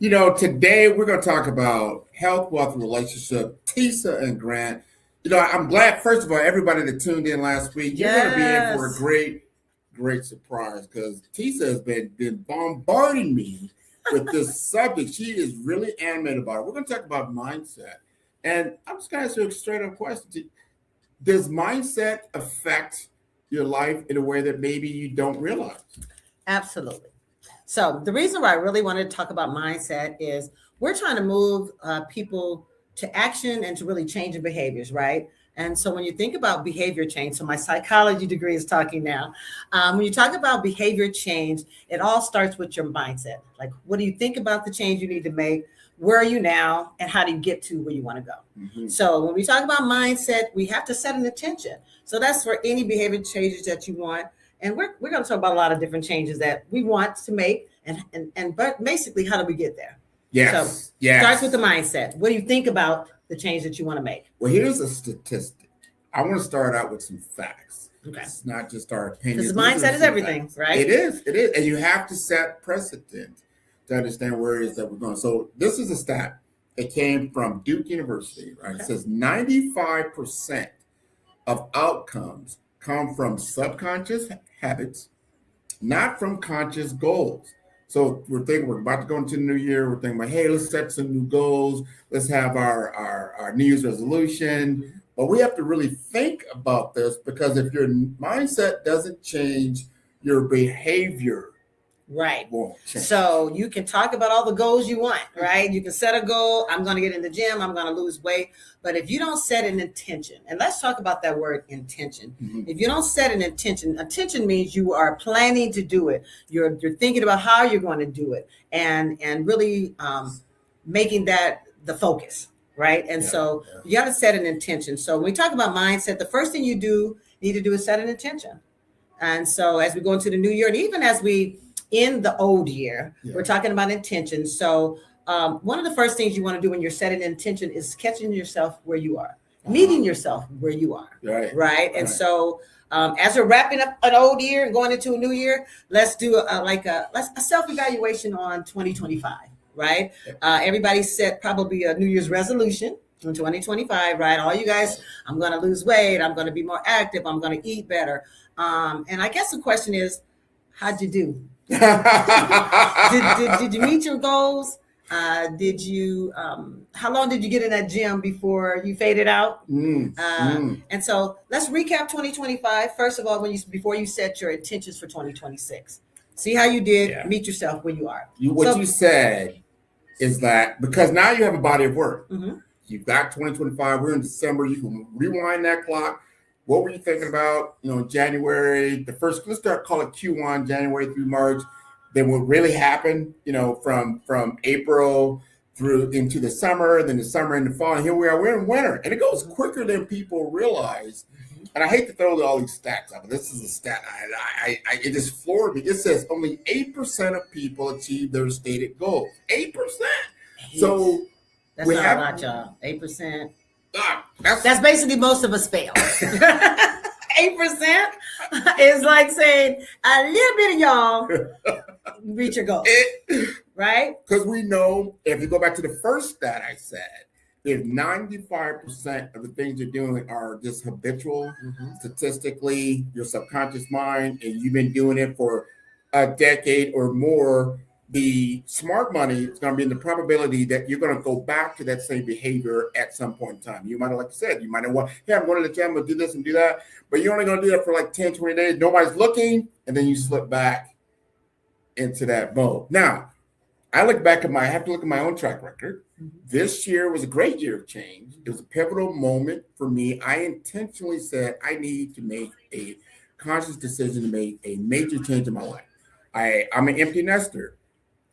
Today we're going to talk about health, wealth, and relationship. Tisa and Grant. I'm glad, first of all, everybody that tuned in last week, you're going to be in for a Yes. great surprise because Tisa has been bombarding me with this subject. She is really animated about it. We're going to talk about mindset. And I'm just going to ask you a straight up question. Does mindset affect your life in a way that maybe you don't realize? Absolutely. So the reason why I really wanted to talk about mindset is we're trying to move people to action and to really change their behaviors, right? And so when you think about behavior change, so my psychology degree is talking now. When you talk about behavior change, it all starts with your mindset. Like, what do you think about the change you need to make? Where are you now? And how do you get to where you want to go? Mm-hmm. So when we talk about mindset, we have to set an intention. So that's for any behavior changes that you want. And we're going to talk about a lot of different changes that we want to make but basically, how do we get there? Yes. So Yes. starts with the mindset. What do you think about the change that you want to make? Well, here's a statistic. I want to start out with some facts. Okay. It's not just our opinion. Because mindset is everything, right? It is. It is. And you have to set precedent to understand where it is that we're going. So this is a stat. It came from Duke University, right? Okay. It says 95% of outcomes come from subconscious habits, not from conscious goals. So we're about to go into the new year. We're thinking about, hey, let's set some new goals. Let's have our New Year's resolution. But we have to really think about this because if your mindset doesn't change, your behavior Right. won't change. So you can talk about all the goals you want, right? You can set a goal. I'm going to get in the gym. I'm going to lose weight. But if you don't set an intention, and let's talk about that word intention. Mhm. If you don't set an intention means you are planning to do it. You're thinking about how you're going to do it and really making that the focus, right? And so you got to set an intention. So when we talk about mindset, the first thing you need to do is set an intention. And so as we go into the new year, and even as we in the old year, we're talking about intention. So one of the first things you want to do when you're setting an intention is catching yourself where you are, meeting yourself where you are, right? And so as we're wrapping up an old year and going into a new year, let's do a self-evaluation on 2025, right? Everybody set probably a New Year's resolution in 2025, right? All you guys, I'm going to lose weight. I'm going to be more active. I'm going to eat better. And I guess the question is, how'd you do? did you meet your goals? Did you? How long did you get in that gym before you faded out? And so let's recap 2025. First of all, before you set your intentions for 2026, see how you did. Meet yourself where you are. What you said is that because now you have a body of work. Mm-hmm. You've got 2025. We're in December. You can rewind that clock. What were you thinking about? January, let's call it Q1, January through March. Then what really happened, from April through into the summer, then the summer and the fall. And here we are, we're in winter. And it goes quicker than people realize. And I hate to throw all these stats out, but this is a stat. It just floored me. It says only 8% of people achieve their stated goals. 8%. So that's not a lot, y'all. 8%. That's basically most of us fail. 8% is like saying a little bit of y'all reach your goal, right? Because we know if you go back to the first stat I said, if 95% of the things you're doing are just habitual, statistically, your subconscious mind, and you've been doing it for a decade or more, the smart money is going to be in the probability that you're going to go back to that same behavior at some point in time. You might have, like you said, you might have, hey, I'm going to the gym, I'll do this and do that. But you're only going to do that for like 10, 20 days. Nobody's looking. And then you slip back into that mode. Now, I have to look at my own track record. This year was a great year of change. It was a pivotal moment for me. I intentionally said I need to make a conscious decision to make a major change in my life. I'm an empty nester.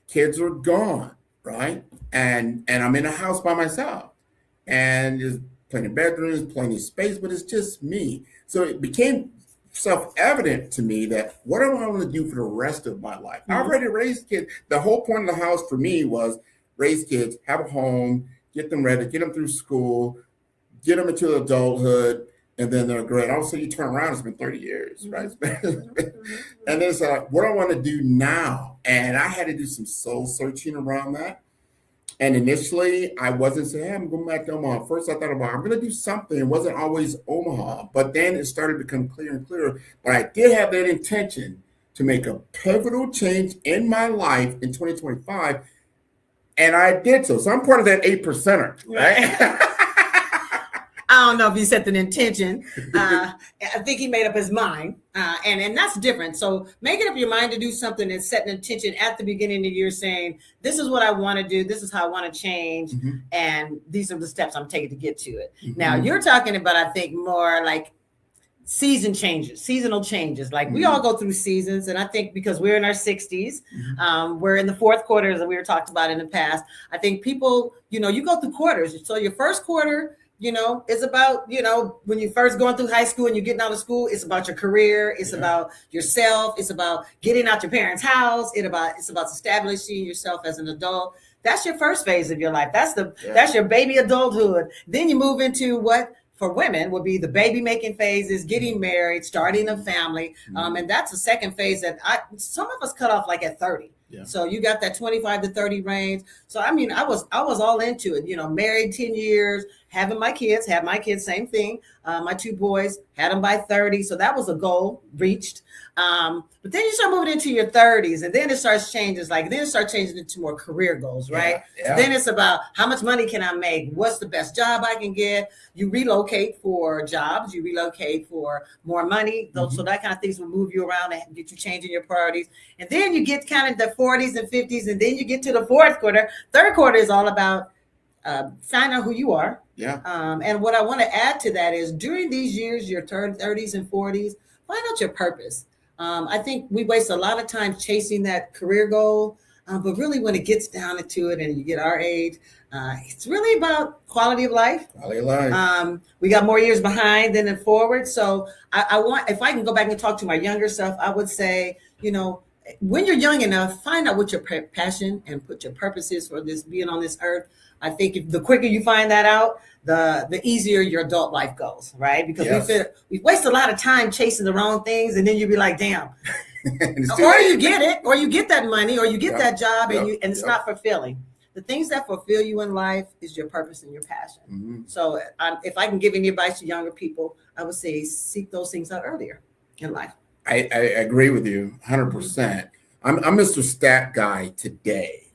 Kids are gone, right? And I'm in a house by myself. And there's plenty of bedrooms, plenty of space, but it's just me. So it became self-evident to me that what do I want to do for the rest of my life? I already raised kids. The whole point of the house for me was raise kids, have a home, get them ready, get them through school, get them into adulthood, and then they're great. Also, you turn around, it's been 30 years, right? And then it's like, what do I want to do now? And I had to do some soul searching around that. And initially, I wasn't saying, hey, I'm going back to Omaha. First, I thought about, I'm going to do something. It wasn't always Omaha. But then it started to become clearer and clearer. But I did have that intention to make a pivotal change in my life in 2025. And I did so. So I'm part of that 8%er, right? I don't know if he set an intention. I think he made up his mind, and that's different. So making up your mind to do something and setting an intention at the beginning of the year, saying, this is what I want to do, this is how I want to change, and these are the steps I'm taking to get to it. Now, you're talking about, I think, more like seasonal changes. Like we all go through seasons, and I think because we're in our 60s, we're in the fourth quarter, as we were talked about in the past. I think people, you go through quarters. So your first quarter, it's about, when you're first going through high school and you're getting out of school, it's about your career. It's about yourself. It's about getting out your parents' house. It's about establishing yourself as an adult. That's your first phase of your life. That's your baby adulthood. Then you move into what for women would be the baby making phases, getting married, starting a family. And that's the second phase that some of us cut off like at 30. Yeah. So you got that 25 to 30 range. So, I mean, I was all into it, married 10 years, had my kids, same thing. My two boys, had them by 30. So that was a goal reached. But then you start moving into your 30s, and then it starts changing. Then it starts changing into more career goals, right? Yeah. Then it's about how much money can I make? What's the best job I can get? You relocate for jobs, you relocate for more money. So that kind of things will move you around and get you changing your priorities. And then you get kind of the 40s and 50s, and then you get to the fourth quarter. Third quarter is all about find out who you are. Yeah. And what I want to add to that is during these years, your 30s and 40s, find out your purpose. I think we waste a lot of time chasing that career goal, but really when it gets down to it and you get our age, it's really about quality of life. Quality of life. We got more years behind than forward. So I want, if I can go back and talk to my younger self, I would say, when you're young enough, find out what your passion and what your purpose is for this being on this earth. I think the quicker you find that out, the easier your adult life goes, right? Because we waste a lot of time chasing the wrong things, and then you'll be like, damn. Or you get it, or you get that money, or you get that job, and it's not fulfilling. The things that fulfill you in life is your purpose and your passion. So if I can give any advice to younger people, I would say seek those things out earlier in life. I agree with you 100%. I'm Mr. Stat Guy today.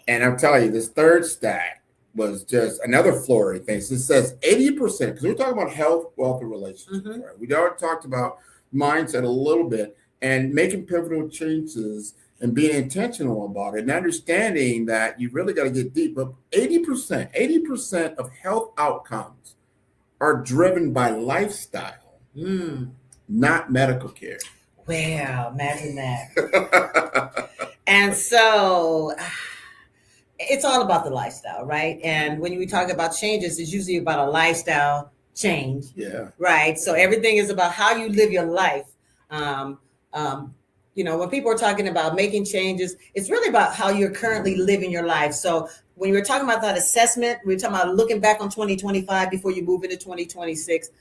And I'm telling you, this third stat was just another flurry of things. It says 80%, because we're talking about health, wealth, and relationships. Right? We already talked about mindset a little bit and making pivotal changes and being intentional about it and understanding that you really got to get deep. But 80% of health outcomes are driven by lifestyle, not medical care. Wow, imagine that. And so it's all about the lifestyle, right? And when we talk about changes, it's usually about a lifestyle change. Yeah. Right. So everything is about how you live your life. When people are talking about making changes, it's really about how you're currently living your life. So when you're talking about that assessment, we're talking about looking back on 2025 before you move into 2026.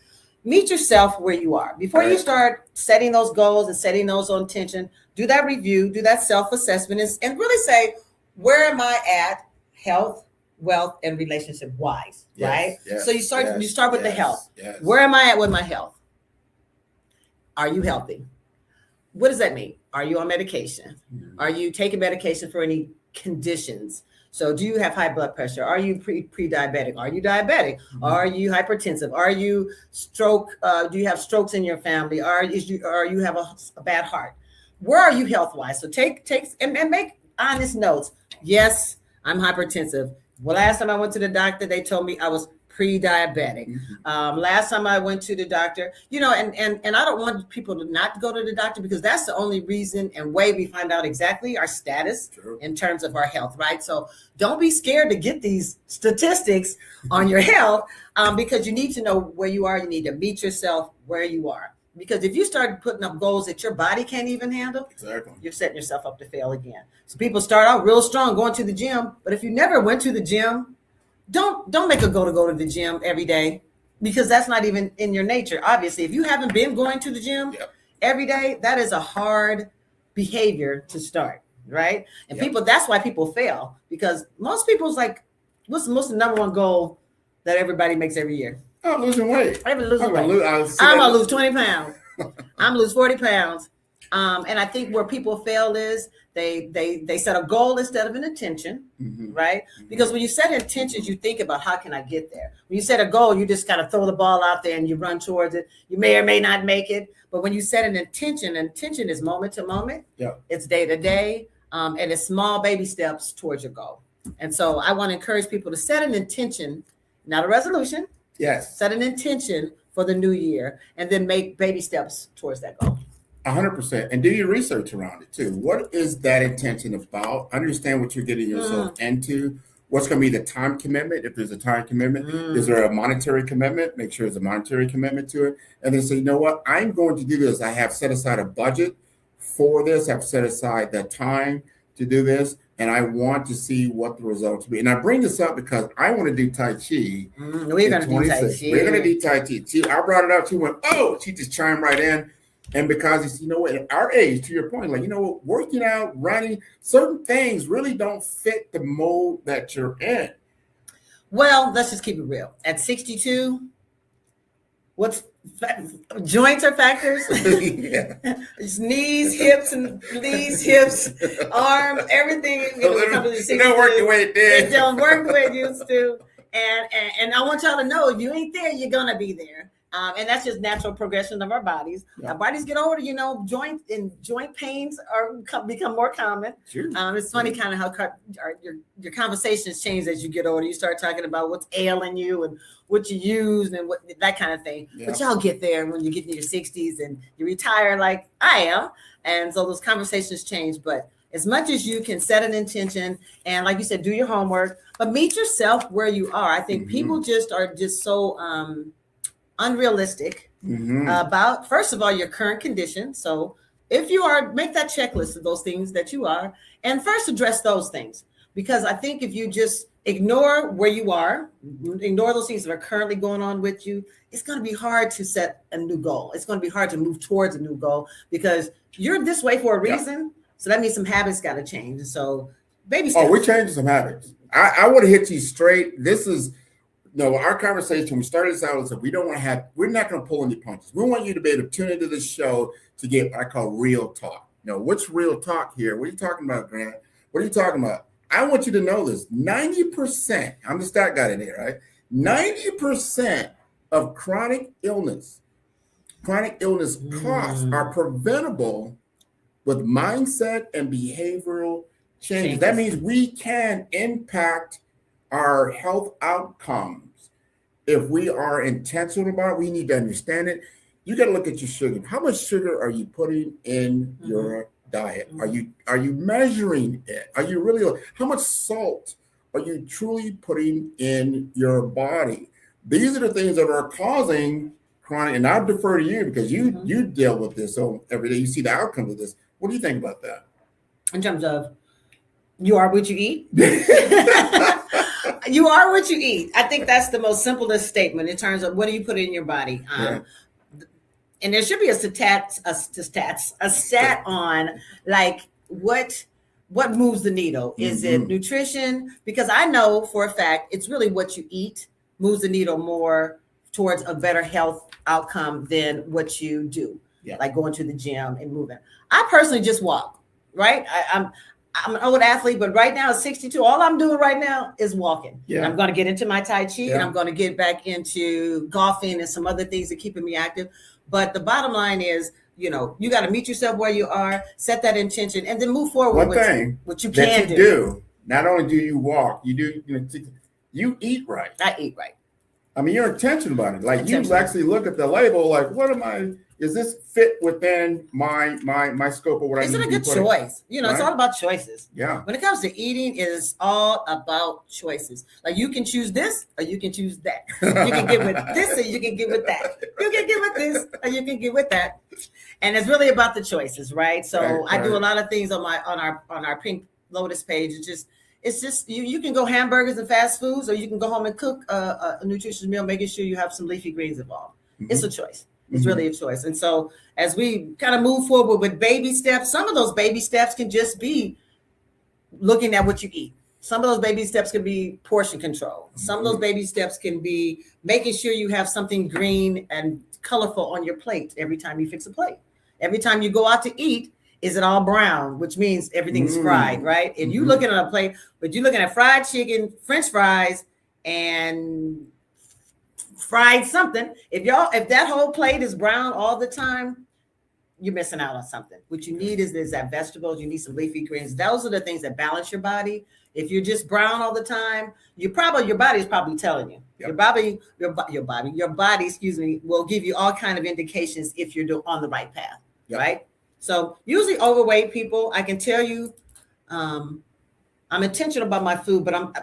Meet yourself where you are. Before you start setting those goals and setting those on intention, do that review, do that self-assessment, and really say, where am I at health, wealth, and relationship wise, right? Yes, so you start with the health. Yes. Where am I at with my health? Are you healthy? What does that mean? Are you on medication? Are you taking medication for any conditions? So do you have high blood pressure? Are you pre-diabetic? Are you diabetic? Are you hypertensive? Are you stroke? Do you have strokes in your family? Are you have a bad heart? Where are you health-wise? So take and make honest notes. Yes, I'm hypertensive. Well, last time I went to the doctor, they told me I was pre-diabetic. Last time I went to the doctor, and I don't want people to not go to the doctor, because that's the only reason and way we find out exactly our status in terms of our health, right? So don't be scared to get these statistics on your health, because you need to know where you are. You need to meet yourself where you are. Because if you start putting up goals that your body can't even handle, you're setting yourself up to fail again. So people start out real strong going to the gym, but if you never went to the gym, don't make a goal to go to the gym every day, because that's not even in your nature. Obviously, if you haven't been going to the gym every day, that is a hard behavior to start. right? And Yep. people, that's why people fail, because most people's like, what's the number one goal that everybody makes every year? I'm losing weight. I'm losing weight. I'm gonna lose 20 pounds. I'm gonna lose 40 pounds. And I think where people fail is they set a goal instead of an intention, right? Because when you set intentions, you think about how can I get there. When you set a goal, you just kind of throw the ball out there and you run towards it. You may or may not make it, but when you set an intention is moment to moment. Yeah. It's day to day, and it's small baby steps towards your goal. And so I want to encourage people to set an intention, not a resolution. Yes. Set an intention for the new year, and then make baby steps towards that goal. 100%. And do your research around it too. What is that intention about? Understand what you're getting yourself into. What's going to be the time commitment? If there's a time commitment, is there a monetary commitment? Make sure there's a monetary commitment to it. And then say, you know what? I'm going to do this. I have set aside a budget for this. I've set aside the time to do this. And I want to see what the results will be. And I bring this up because I want to do Tai Chi. We're going to do Tai Chi. We're going to do Tai Chi. I brought it up. She went, oh, she just chimed right in. And because, you know what, at our age, to your point, like, you know, working out, running, certain things really don't fit the mode that you're in. Well, let's just keep it real. At 62, joints are factors? Yeah. It's knees, hips, arm, everything. It don't work the way it did. It don't work the way it used to. And I want y'all to know, if you ain't there, you're going to be there. And that's just natural progression of our bodies. Yeah. Our bodies get older, you know, joint pains become more common. Sure. It's funny kind of how your conversations change as you get older. You start talking about what's ailing you and what you use and what that kind of thing. Yeah. But y'all get there when you get in your 60s and you retire like I am. And so those conversations change. But as much as you can set an intention and, like you said, do your homework, but meet yourself where you are. I think people are just so unrealistic about, first of all, your current condition. So if you are, make that checklist of those things that you are, and first address those things. Because I think if you just ignore where you are, ignore those things that are currently going on with you, it's going to be hard to set a new goal. It's going to be hard to move towards a new goal because you're this way for a reason. Yeah. So that means some habits got to change. And so baby steps. Oh, we're changing some habits. I want to hit you straight. This is, no, our conversation, we started this out and said, we're not going to pull any punches. We want you to be able to tune into this show to get what I call real talk. No, what's real talk here? What are you talking about, Grant? What are you talking about? I want you to know this. 90%, I'm the stat guy today, right? 90% of chronic illness costs are preventable with mindset and behavioral changes. That means we can impact our health outcomes. If we are intentional about it, we need to understand it. You got to look at your sugar. How much sugar are you putting in your diet? Are you measuring it? Are you really, how much salt are you truly putting in your body? These are the things that are causing chronic, and I'll defer to you because you deal with this so every day. You see the outcomes of this. What do you think about that? In terms of you are what you eat? You are what you eat. I think that's the most simplest statement in terms of what do you put in your body. And there should be a stat on like what moves the needle. Is it nutrition? Because I know for a fact it's really what you eat moves the needle more towards a better health outcome than what you do, like going to the gym and moving. I personally just walk, right? I'm an old athlete, but right now at 62, all I'm doing right now is walking. Yeah. I'm going to get into my Tai Chi and I'm going to get back into golfing and some other things that keeping me active. But the bottom line is, you know, you got to meet yourself where you are, set that intention, and then move forward with what you can do. Not only do you walk, you eat right. I eat right. I mean, you're intentional about it. Like you actually look at the label, like, is this fit within my scope of what I need to do? It's a good choice. You know, It's all about choices. Yeah. When it comes to eating, it is all about choices. Like you can choose this or you can choose that. You can get with this or you can get with that. You can get with this or you can get with that. And it's really about the choices, right? So I do a lot of things on our Pink Lotus page. It's just you can go hamburgers and fast foods, or you can go home and cook a nutritious meal, making sure you have some leafy greens involved. It's a choice. It's really a choice. And so as we kind of move forward with baby steps, some of those baby steps can just be looking at what you eat. Some of those baby steps can be portion control. Some of those baby steps can be making sure you have something green and colorful on your plate every time you fix a plate. Every time you go out to eat, is it all brown, which means everything's fried, right? And you looking at a plate, but you're looking at fried chicken, French fries, and fried something. If that whole plate is brown all the time, you're missing out on something. What you need is that vegetables. You need some leafy greens. Those are the things that balance your body. If you're just brown all the time, your body is probably telling you. Yep. Your body, excuse me, will give you all kind of indications if you're on the right path, right? So usually overweight people, I can tell you, I'm intentional about my food, but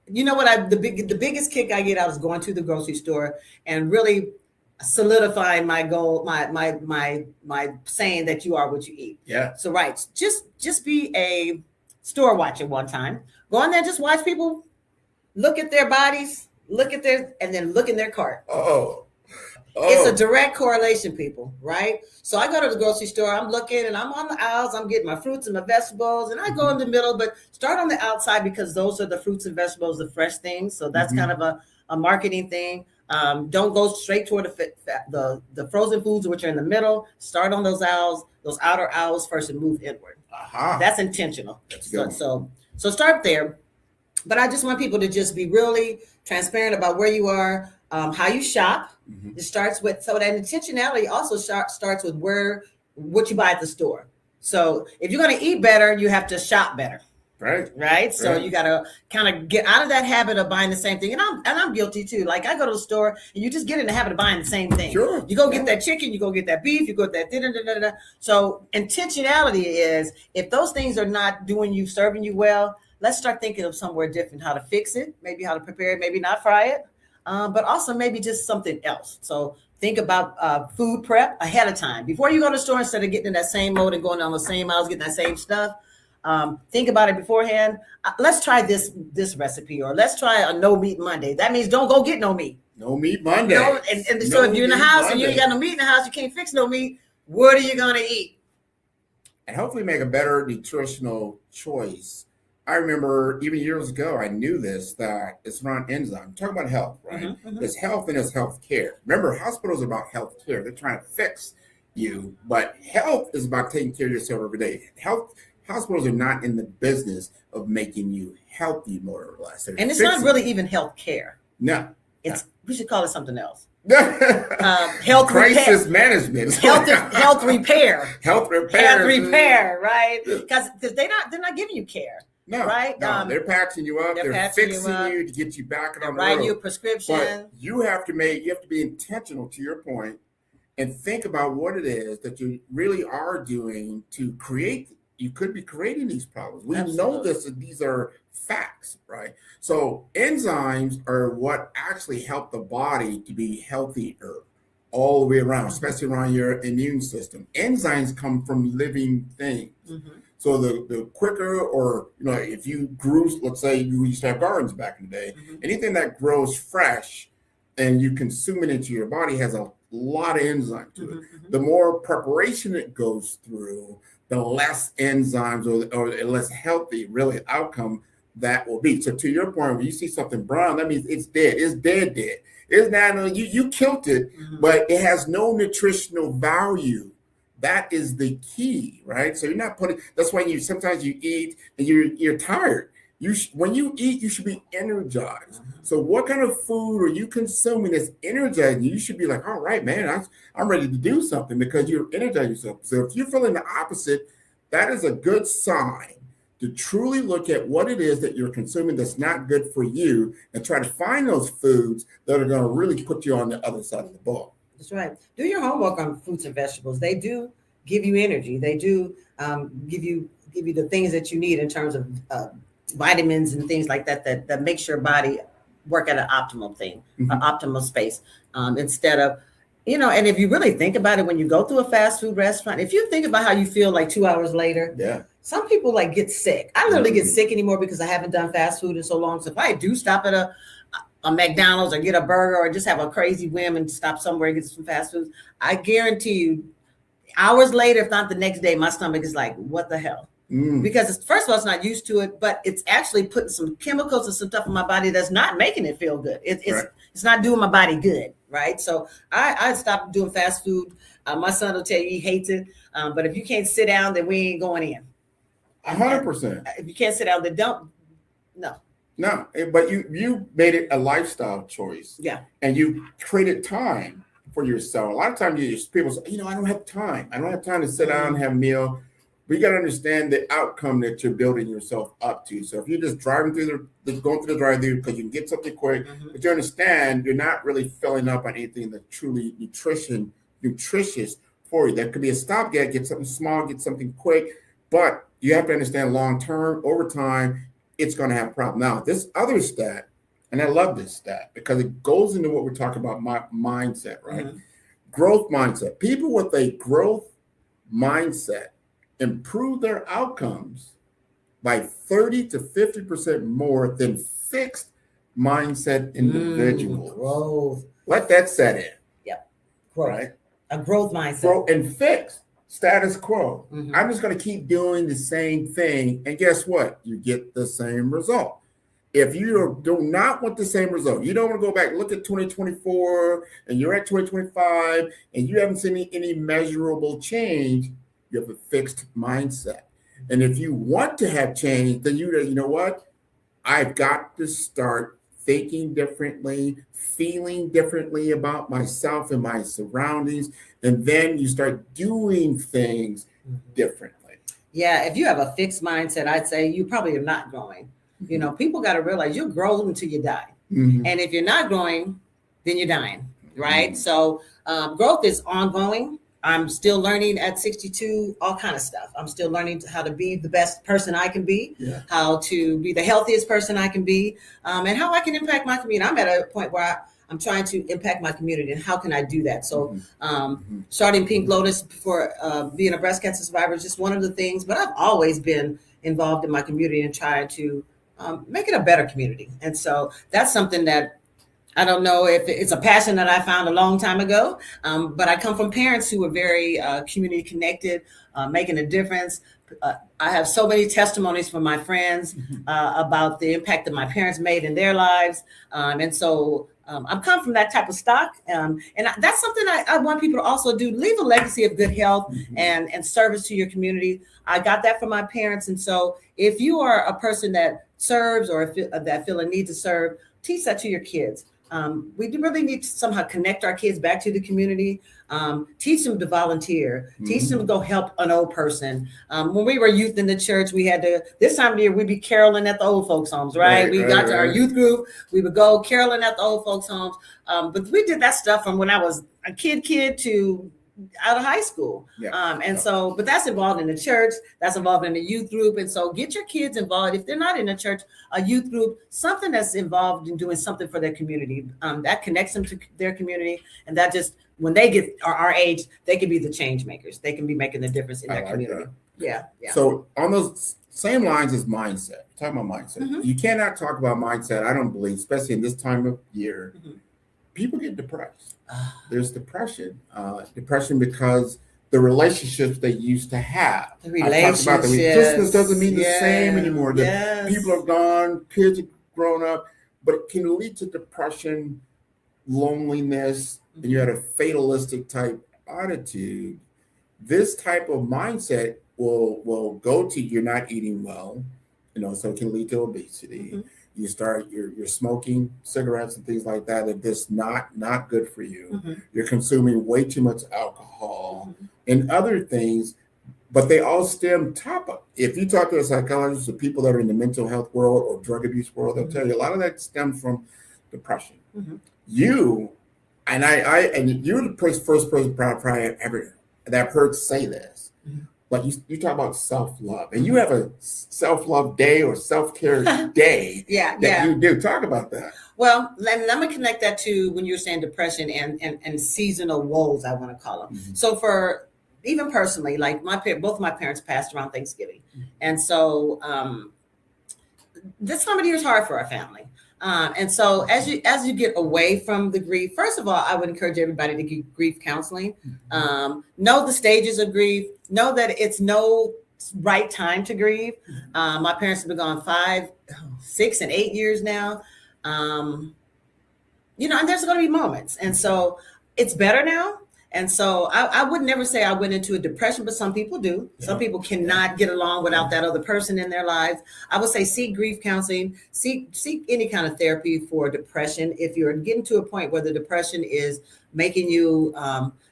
the biggest kick I get out is going to the grocery store and really solidifying my goal, my saying that you are what you eat. Yeah. So just be a store watcher one time. Go in there, just watch people look at their bodies, and then look in their cart. It's a direct correlation, people, right? So I go to the grocery store, I'm looking and I'm on the aisles, I'm getting my fruits and my vegetables, and I go in the middle, but start on the outside because those are the fruits and vegetables, the fresh things. So that's kind of a marketing thing. Don't go straight toward the frozen foods, which are in the middle. Start on those aisles, those outer aisles first, and move inward. That's intentional. So start there. But I just want people to just be really transparent about where you are, how you shop. It starts with, so that intentionality also starts with what you buy at the store. So if you're going to eat better, you have to shop better. Right. So you got to kind of get out of that habit of buying the same thing. And I'm guilty too. Like I go to the store and you just get in the habit of buying the same thing. Sure. You go get that chicken, you go get that beef, you go get that. So intentionality is, if those things are not serving you well, let's start thinking of somewhere different, how to fix it, maybe how to prepare it, maybe not fry it, but also maybe just something else. So think about food prep ahead of time. Before you go to the store, instead of getting in that same mode and going down the same aisles, getting that same stuff, think about it beforehand. Let's try this recipe, or let's try a no meat Monday. That means don't go get no meat. No meat Monday. So if you're in the house and you ain't got no meat in the house, you can't fix no meat. What are you going to eat? And hopefully make a better nutritional choice. I remember even years ago, I knew this, that it's around enzymes. Talking about health, right? There's health and there's health care. Remember, hospitals are about health care. They're trying to fix you, but health is about taking care of yourself every day. Hospitals are not in the business of making you healthy, more or less. And it's not really even health care. No. We should call it something else. Health crisis management. Health repair. Health repair, right? Because they're not giving you care. No, right? No, they're patching you up. They're fixing you to get you back on the road. Writing you a prescription. But you have to be intentional, to your point, and think about what it is that you really are doing to create. You could be creating these problems. We know this, and these are facts, right? So enzymes are what actually help the body to be healthier all the way around, especially around your immune system. Enzymes come from living things. So the quicker, or if you grew, let's say you used to have gardens back in the day, anything that grows fresh and you consume it into your body has a lot of enzyme to it. The more preparation it goes through, the less enzymes or less healthy really outcome that will be. So to your point, when you see something brown, that means it's dead. It's dead. It's not, you killed it, but it has no nutritional value. That is the key, right? So you're not that's why sometimes you eat and you're tired. When you eat, you should be energized. So what kind of food are you consuming that's energizing you? You should be like, all right, man, I'm ready to do something, because you're energizing yourself. So if you're feeling the opposite, that is a good sign to truly look at what it is that you're consuming that's not good for you, and try to find those foods that are going to really put you on the other side of the ball. That's right. Do your homework on fruits and vegetables. They do give you energy. They do give you the things that you need in terms of vitamins and things like that makes your body work at an optimal thing, an optimal space, instead of, and if you really think about it, when you go through a fast food restaurant, if you think about how you feel like 2 hours later, some people get sick. I literally get sick anymore because I haven't done fast food in so long. So if I do stop at a McDonald's or get a burger, or just have a crazy whim and stop somewhere and get some fast food, I guarantee you, hours later, if not the next day, my stomach is like, what the hell? because first of all, it's not used to it, but it's actually putting some chemicals and some stuff in my body that's not making it feel good. It's not doing my body good, right? So I stopped doing fast food. My son will tell you he hates it, but if you can't sit down, then we ain't going in. 100%. If you can't sit down, then don't. No, but you made it a lifestyle choice. Yeah. And you created time for yourself. A lot of times people say, I don't have time. I don't have time to sit down and have a meal. But you got to understand the outcome that you're building yourself up to. So if you're just driving through going through the drive-through because you can get something quick, but you understand you're not really filling up on anything that's truly nutritious for you. That could be a stopgap, get something small, get something quick. But you have to understand long-term, over time, it's going to have a problem. Now, this other stat, and I love this stat because it goes into what we're talking about, mindset, right? Growth mindset. People with a growth mindset improve their outcomes by 30 to 50% more than fixed mindset individuals. Growth. Let that set in. Yep. Growth. Right? A growth mindset. Growth and fixed. Status quo. I'm just going to keep doing the same thing. And guess what? You get the same result. If you do not want the same result, you don't want to go back, look at 2024 and you're at 2025 and you haven't seen any measurable change, you have a fixed mindset. And if you want to have change, then you know what? I've got to start thinking differently, feeling differently about myself and my surroundings. And then you start doing things differently. Yeah, if you have a fixed mindset, I'd say you probably are not growing. People got to realize you'll grow until you die. And if you're not growing, then you're dying, right? So growth is ongoing. I'm still learning at 62, all kind of stuff. I'm still learning how to be the best person I can be, how to be the healthiest person I can be, and how I can impact my community. I'm at a point where I'm trying to impact my community, and how can I do that? So starting Pink Lotus for being a breast cancer survivor is just one of the things, but I've always been involved in my community and trying to make it a better community. And so that's something that I don't know if it's a passion that I found a long time ago, but I come from parents who were very community connected, making a difference. I have so many testimonies from my friends about the impact that my parents made in their lives. And so I've come from that type of stock. And that's something I want people to also do. Leave a legacy of good health and service to your community. I got that from my parents. And so if you are a person that serves or that feel a need to serve, teach that to your kids. We really need to somehow connect our kids back to the community, teach them to volunteer, teach them to go help an old person. When we were youth in the church, we had to, this time of year, we'd be caroling at the old folks' homes, right? We got to our youth group, we would go caroling at the old folks' homes. But we did that stuff from when I was a kid to out of high school. So, but that's involved in the church, that's involved in the youth group. And so get your kids involved. If they're not in a church, a youth group, something that's involved in doing something for their community, that connects them to their community. And that just, when they get our age, they can be the change makers. They can be making the difference in their community. Yeah. So on those same lines as mindset, talking about mindset, you cannot talk about mindset, I don't believe, especially in this time of year, people get depressed. There's depression because the relationships they used to have. The relationships. Christmas doesn't mean the same anymore. The people are gone, kids have grown up, but it can lead to depression, loneliness, and you had a fatalistic type attitude. This type of mindset will go to you're not eating well, so it can lead to obesity. You start you're smoking cigarettes and things like that are just not good for you. You're consuming way too much alcohol and other things, but they all stem top up. If you talk to a psychologist or people that are in the mental health world or drug abuse world, they'll tell you a lot of that stems from depression. You and you're the first person probably ever that I've heard say this. But you talk about self-love, and you have a self-love day or self-care day that you do. Talk about that. Well, let me connect that to when you were saying depression and seasonal woes, I want to call them. So for even personally, like both of my parents passed around Thanksgiving. And so this time of year is hard for our family. And so as you get away from the grief, first of all, I would encourage everybody to get grief counseling. Know the stages of grief. Know that it's no right time to grieve. My parents have been gone 5, 6, and 8 years now. And there's going to be moments. And so it's better now. And so I would never say I went into a depression, but some people do. Yeah. Some people cannot get along without that other person in their lives. I would say seek grief counseling, seek any kind of therapy for depression. If you're getting to a point where the depression is making you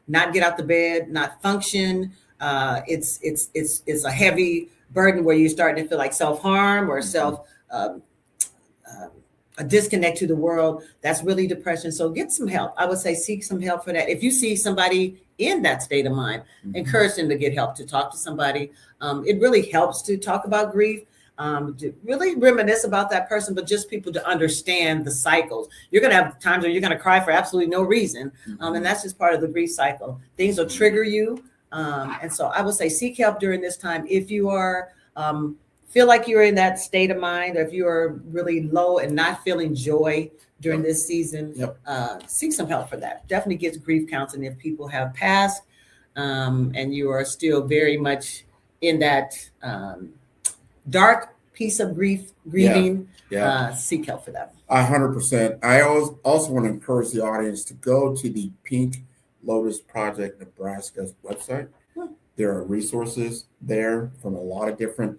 not get out the bed, not function, it's a heavy burden where you're starting to feel like self-harm or a disconnect to the world, that's really depression. So get some help. I would say seek some help for that. If you see somebody in that state of mind, encourage them to get help, to talk to somebody. It really helps to talk about grief, to really reminisce about that person, but just people to understand the cycles. You're going to have times where you're going to cry for absolutely no reason. And that's just part of the grief cycle. Things will trigger you. And so I would say seek help during this time. If you are feel like you're in that state of mind, or if you are really low and not feeling joy during this season, seek some help for that. Definitely get grief counseling if people have passed and you are still very much in that dark piece of grieving. Seek help for that. 100%. I also want to encourage the audience to go to the Pink Lotus Project Nebraska's website. There are resources there from a lot of different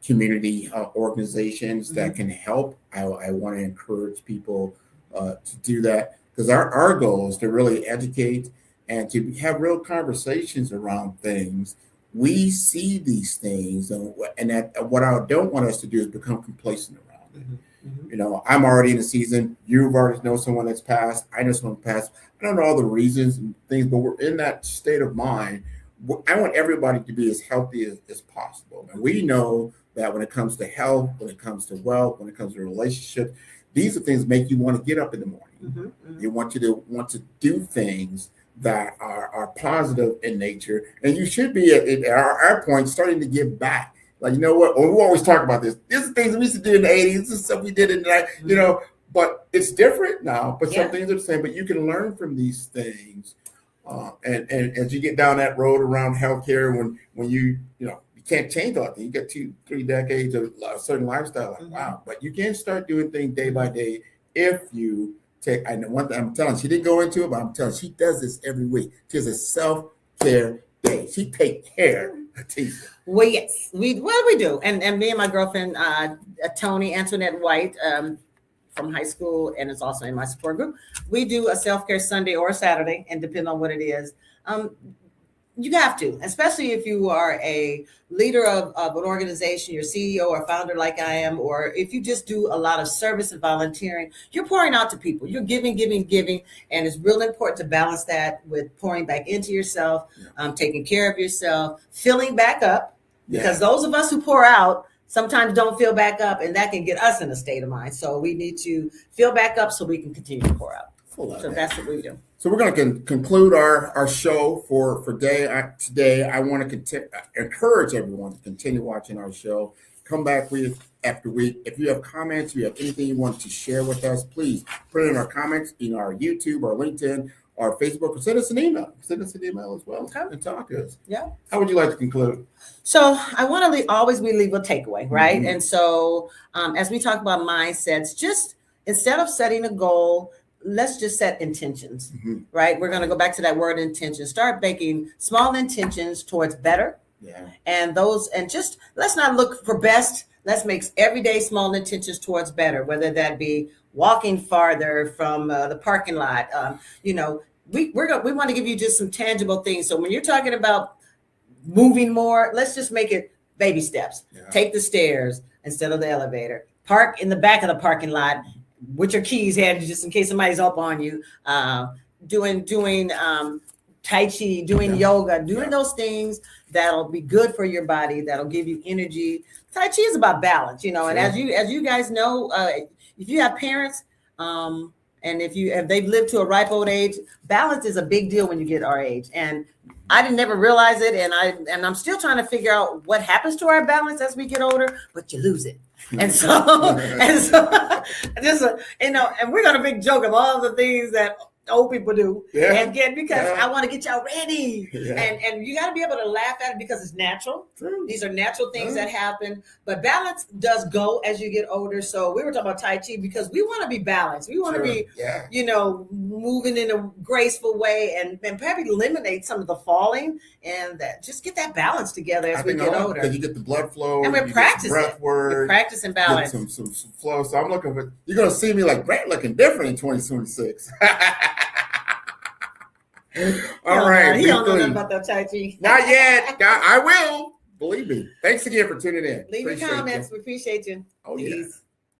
community organizations that can help. I want to encourage people to do that, because our goal is to really educate and to have real conversations around things. We see these things, and what I don't want us to do is become complacent around it. I'm already in the season. You've already know someone that's passed. I know someone passed. I don't know all the reasons and things, but we're in that state of mind. I want everybody to be as healthy as possible. And we know that when it comes to health, when it comes to wealth, when it comes to relationships, these are things that make you want to get up in the morning. You want to do things that are positive in nature. And you should be at our point starting to give back. Like, you know what? Well, we always talk about this. These are things we used to do in the 80s. This is stuff we did in the 90s, but it's different now. But some things are the same. But you can learn from these things. And as you get down that road around healthcare, when you can't change all that. You get 2-3 decades of a certain lifestyle. Wow. But you can start doing things day by day if you take. I know one thing I'm telling. She didn't go into it, but I'm telling. She does this every week. She has a self-care day. She takes care of Tisha. Well, yes, we do. And me and my girlfriend, Tony Antoinette White, from high school, and it's also in my support group, we do a self-care Sunday or Saturday, and depending on what it is. You have to, especially if you are a leader of an organization, you're CEO or founder like I am, or if you just do a lot of service and volunteering, you're pouring out to people. You're giving, and it's real important to balance that with pouring back into yourself, taking care of yourself, filling back up, because those of us who pour out sometimes don't feel back up, and that can get us in a state of mind. So we need to fill back up so we can continue to pour out. So that's what we do. So we're going to conclude our show for today. I want to encourage everyone to continue watching our show. Come back week after week. If you have comments, you have anything you want to share with us, please put it in our comments in our YouTube or LinkedIn or Facebook, or send us an email. Send us an email as well and talk to us. Yeah. How would you like to conclude? So I want to always leave a takeaway, right? And so as we talk about mindsets, just instead of setting a goal, let's just set intentions, right? We're going to go back to that word intention. Start making small intentions towards better. And just let's not look for best. Let's make everyday small intentions towards better, whether that be walking farther from the parking lot. We want to give you just some tangible things. So when you're talking about moving more, let's just make it baby steps. Take the stairs instead of the elevator. Park in the back of the parking lot with your keys handy, just in case somebody's up on you. Doing Tai Chi, doing yoga, doing those things that'll be good for your body, that'll give you energy. Tai Chi is about balance, and as you guys know, if you have parents, and if they've lived to a ripe old age, balance is a big deal when you get our age. And I didn't never realize it, and I'm still trying to figure out what happens to our balance as we get older, but you lose it. And so and we're gonna make joke of all the things that old people do. Yeah. And get because Yeah. I want to get y'all ready. Yeah. And you got to be able to laugh at it because it's natural. True. These are natural things Yeah. that happen. But balance does go as you get older. So we were talking about Tai Chi because we want to be balanced. We want to Sure. be, Yeah. you know, moving in a graceful way and probably eliminate some of the falling and that just get that balance together as we get older. Because you get the blood flow. And we're you get some practicing. breath work. We're practicing balance. Get some flow. So I'm looking for, you're going to see me like Brent looking different in 2026. All right. He don't know weekly. nothing about that Tai Chi. Not yet. I will. Believe me. Thanks again for tuning in. Leave your Appreciate comments. you. We appreciate you. Oh, yeah. Peace.